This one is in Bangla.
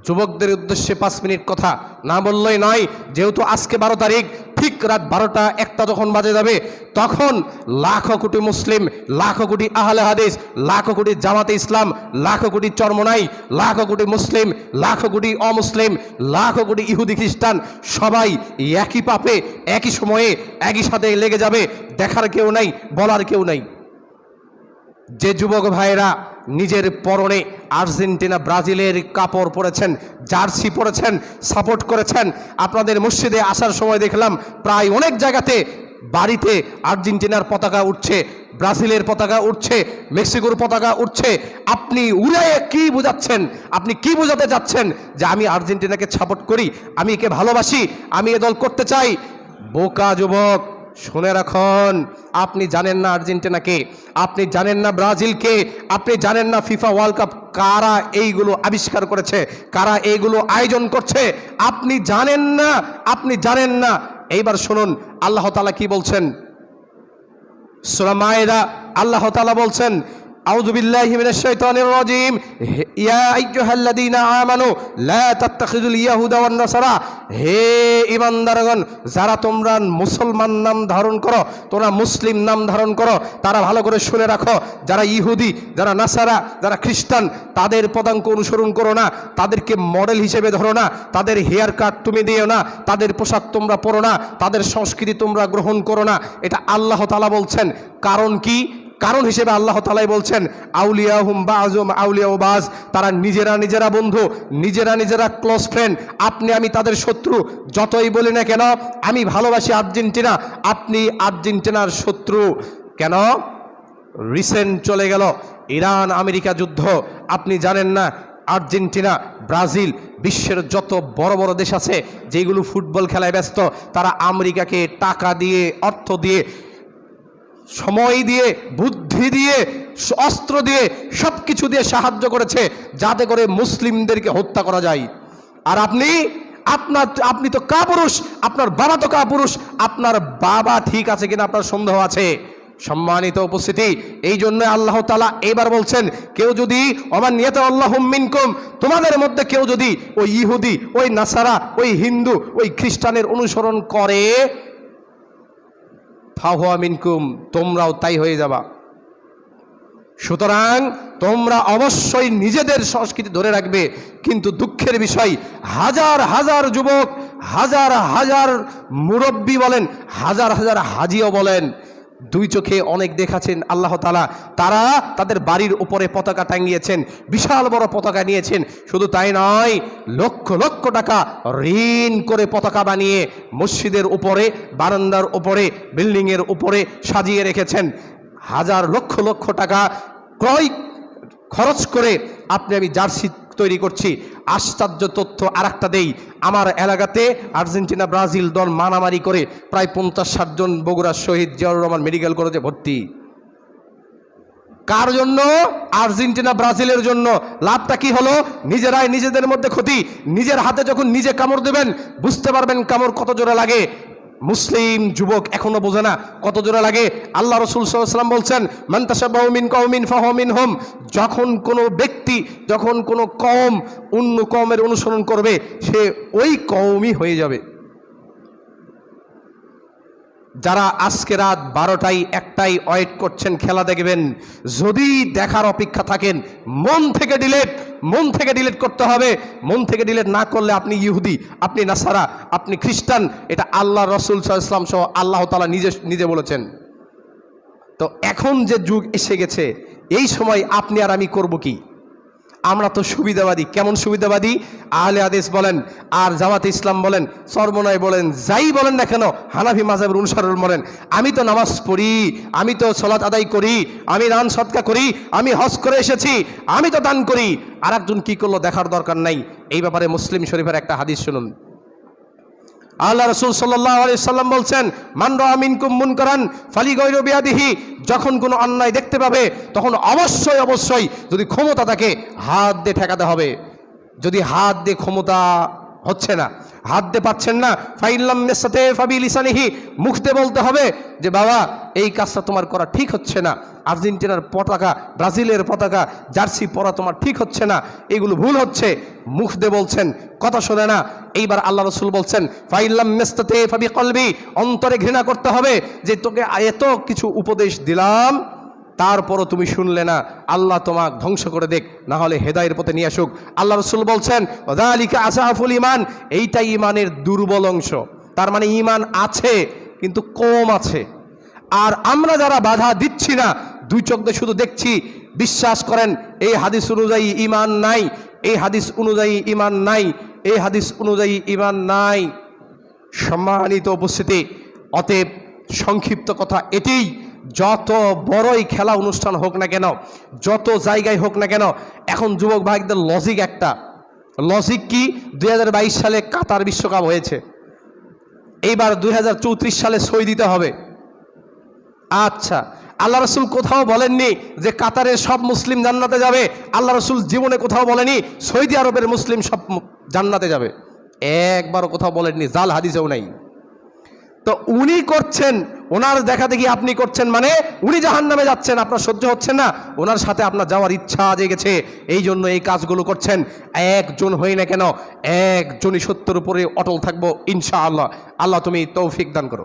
যুবকদের উদ্দেশ্যে 5 মিনিট কথা না বললেই নয়। যেহেতু আজকে 12 তারিখ, ঠিক রাত 12টা 1টা যখন বাজে যাবে, তখন লাখো কোটি মুসলিম, লাখো কোটি আহলে হাদিস, লাখো কোটি জামাতে ইসলাম, লাখো কোটি চরমনাই, লাখো কোটি মুসলিম, লাখো কোটি অমুসলিম, লাখো কোটি ইহুদি খ্রিস্টান সবাই একই পাপে, একই সময়ে, একই সাথে লেগে যাবে। দেখার কেউ নাই, বলার কেউ নাই। যে যুবক ভাইরা নিজের পরনে আর্জেন্টিনা ব্রাজিলের কাপড় পরেছেন, জার্সি পরেছেন, সাপোর্ট করেছেন, আপনাদের মসজিদে আসার সময় দেখলাম প্রায় অনেক জায়গাতে বাড়িতে আর্জেন্টিনার পতাকা উঠছে, ব্রাজিলের পতাকা উঠছে, মেক্সিকোর পতাকা উঠছে। আপনি উড়ে কি বোঝাচ্ছেন? আপনি কি বোঝাতে যাচ্ছেন? যে আমি আর্জেন্টিনাকে সাপোর্ট করি, আমি একে ভালোবাসি, আমি এ দল করতে চাই। বোকা যুবক, শুনে রাখুন, আপনি জানেন না আর্জেন্টিনাকে, আপনি জানেন না ব্রাজিলকে, আপনি জানেন না ফিফা ওয়ার্ল্ড কাপ কারা এইগুলো আবিষ্কার করেছে, কারা এইগুলো আয়োজন করছে, আপনি জানেন না, আপনি জানেন না। এইবার শুনুন আল্লাহ তাআলা কি বলছেন। সূরা মায়েদা আল্লাহ তাআলা বলছেন, আউযু বিল্লাহি মিনাশ শাইতানির রাজিম, ইয়া আইয়ুহাল্লাযীনা আমানু লা তাত্তাখিযুল ইয়াহুদা ওয়ান নাসারা। হে ঈমানদারগণ, যারা তোমরা মুসলমান নাম ধারণ করো, তোমরা মুসলিম নাম ধারণ করো, তারা ভালো করে শুনে রাখো, যারা ইহুদি, যারা নাসারা, যারা খ্রিস্টান, তাদের পদাঙ্ক অনুসরণ করো না, তাদেরকে মডেল হিসেবে ধরো না, তাদের হেয়ার কাট তুমি দিও না, তাদের পোশাক তোমরা পরো না, তাদের সংস্কৃতি তোমরা গ্রহণ করো না। এটা আল্লাহ তাআলা বলছেন। কারণ কি? কারণ হিসেবে আল্লাহ তাআলাই বলছেন, আউলিয়াহুম বাযুম আউলিয়াউ বাজ, তারা নিজেরা বন্ধু, নিজেরা ক্লোজ ফ্রেন্ড। আপনি আমি তাদের শত্রু। যতই বলি না কেন আমি ভালোবাসি আর্জেন্টিনা, আপনি আর্জেন্টিনার শত্রু। কেন? রিসেন্ট চলে গেল ইরান আমেরিকা যুদ্ধ, আপনি জানেন না আর্জেন্টিনা, ব্রাজিল, বিশ্বের যত বড় বড় দেশ আছে যেগুলো ফুটবল খেলায় ব্যস্ত, তারা আমেরিকাকে টাকা দিয়ে, অর্থ দিয়ে, সময় দিয়ে, বুদ্ধি দিয়ে, অস্ত্র দিয়ে, সব কিছু দিয়ে সাহায্য করেছে যাতে করে মুসলিমদেরকে হত্যা করা যায়। আর আপনি তো কাপুরুষ, আপনার বাবা তো কাপুরুষ। আপনার বাবা ঠিক আছে কিনা আপনার সন্দেহ আছে। সম্মানিত উপস্থিতি, এই জন্য আল্লাহ তাআলা এবার বলছেন, কেউ যদি ওমান ইয়াতাআল্লাহুম মিনকুম, তোমাদের মধ্যে কেউ যদি ওই ইহুদি, ওই নাসারা, ওই হিন্দু, ওই খ্রিস্টানের অনুসরণ করে, ফাহুয়া মিনকুম, তোমরাও তাই হয়ে যাবা। সুতরাং তোমরা অবশ্যই নিজেদের সংস্কৃতি ধরে রাখবে। কিন্তু দুঃখের বিষয়, হাজার হাজার যুবক, হাজার হাজার মুরব্বী বলেন, হাজার হাজার হাজিও বলেন, দুই চোখে অনেক দেখাচ্ছেন আল্লাহ তাআলা, তারা তাদের বাড়ির উপরে পতাকা টাঙিয়েছেন, বিশাল বড় পতাকা নিয়েছেন। শুধু তাই নয়, লক্ষ লক্ষ টাকা ঋণ করে পতাকা বানিয়ে মসজিদের উপরে, বারান্দার উপরে, বিল্ডিংয়ের উপরে সাজিয়ে রেখেছেন। হাজার লক্ষ লক্ষ টাকা খরচ করে আপনি আমি জার্সি তৈরি করছি। আশ্চর্য তথ্য আরেকটা দেই, আমার এলাকাতে আর্জেন্টিনা ব্রাজিল দল মারামারি করে প্রায় 50-60 জন বগুড়ার শহীদ জিয়াউর রহমান মেডিকেল কলেজে ভর্তি। কার জন্য? আর্জেন্টিনা ব্রাজিলের জন্য। লাভটা কি হলো? নিজেরাই নিজেদের মধ্যে ক্ষতি। নিজের হাতে যখন নিজে কামড় দেবেন বুঝতে পারবেন কামড় কত জোরে লাগে। মুসলিম যুবক এখনো বোঝে না কত জোরে লাগে। আল্লাহ রাসূল সাল্লাল্লাহু আলাইহি ওয়াসাল্লাম বলছেন, মান তাশাব্বাহা মিন কওমিন ফাহুয়া মিনহুম। যখন কোনো ব্যক্তি, যখন কোনো কওম অন্য কওমের অনুসরণ করবে, সে ওই কওমই হয়ে যাবে। যারা আজকে রাত 12টায় 1টায় ওয়েট করছেন খেলা দেখবেন, যদি দেখার অপেক্ষা থাকেন, মন থেকে ডিলিট করতে হবে। মন থেকে ডিলিট না করলে আপনি ইহুদি, আপনি নাসারা, আপনি খ্রিস্টান। এটা আল্লাহ রাসূল সাল্লাল্লাহু আলাইহি ওয়াসাল্লাম সহ আল্লাহ তাআলা নিজে বলেছেন। তো এখন যে যুগ এসে গেছে, এই সময় আপনি আর আমি করব কি? আমরা তো সুবিধাবাদী। কেমন সুবিধাবাদী? আহলে হাদিস বলেন, আর জামাতে ইসলাম বলেন, চরমনাই বলেন, যাই বলেন না কেন, হানাফি মাযহাবের অনুসারী বলেন, আমি তো নামাজ পড়ি, আমি তো সালাত আদায় করি, আমি দান সদকা করি, আমি হজ করে এসেছি, আমি তো দান করি। আর একজন কি করলো দেখার দরকার নাই। এই ব্যাপারে মুসলিম শরীফের একটা হাদিস শুনুন। আল্লাহ রাসূল সাল্লাল্লাহু আলাইহি সাল্লাম বলছেন, মান রাআ মিনকুম মুনকারান ফালিগাইরু বিয়াদিহি। যখন কোনো অন্যায় দেখতে পাবে তখন অবশ্যই যদি ক্ষমতা থাকে হাত দিয়ে ঠেকাতে হবে। যদি হাত দিয়ে ক্ষমতা হচ্ছে না, হাত দিয়ে পাচ্ছেন না, ফাইল্লাম মেসাতে ফাবি লিসানিহি, মুখ দিয়ে বলতে হবে যে বাবা এই কাজটা তোমার করা ঠিক হচ্ছে না, আর্জেন্টিনার পতাকা, ব্রাজিলের পতাকা, জার্সি পরা তোমার ঠিক হচ্ছে না, এগুলো ভুল হচ্ছে, মুখ দিয়ে বলছেন, কথা শোনে না। এইবার আল্লাহ রসুল বলছেন ফাইল্লাম মেসাতে ফাবি কলবি, অন্তরে ঘৃণা করতে হবে যে তোকে এত কিছু উপদেশ দিলাম তারপরও তুমি শুনলে না, আল্লাহ তোমাকে ধ্বংস করে দেখ, না হলে হেদায়ের পথে নিয়ে আসুক। আল্লাহ রসুল বলছেন যালিকা আসাফুল ইমান, এইটাই ইমানের দুর্বল অংশ। তার মানে ইমান আছে কিন্তু কম আছে। আর আমরা যারা বাধা দিচ্ছি না, দুই চোখ দিয়ে শুধু দেখছি, বিশ্বাস করেন এই হাদিস অনুযায়ী ইমান নাই, এই হাদিস অনুযায়ী ইমান নাই, এই হাদিস অনুযায়ী ইমান নাই। সম্মানিত উপস্থিতি, অতএব সংক্ষিপ্ত কথা এটিই, যত বড়ই খেলা অনুষ্ঠান হোক না কেন, যত জায়গায় হোক না কেন, এখন যুবক ভাইদের লজিক একটা, লজিক কি, 2022 সালে কাতার বিশ্বকাপ হয়েছে, এইবার 2034 সালে সই দিতে হবে। আচ্ছা, আল্লাহ রসুল কোথাও বলেননি যে কাতারের সব মুসলিম জান্নাতে যাবে, আল্লাহ রসুল জীবনে কোথাও বলেনি সৌদি আরবের মুসলিম সব জান্নাতে যাবে, একবারও কোথাও বলেননি, জাল হাদিসেও নাই। তো উনি করছেন, ওনার দেখা দেখি আপনি করছেন, মানে উনি জাহান্নামে যাচ্ছেন, আপনার সহ্য হচ্ছে না, ওনার সাথে আপনার যাওয়ার ইচ্ছা জেগেছে, এই জন্য এই কাজগুলো করছেন। একজন হই না কেন, একজনই সত্যের উপরে অটল থাকবো ইনশাআল্লাহ। আল্লাহ তুমি তৌফিক দান করো।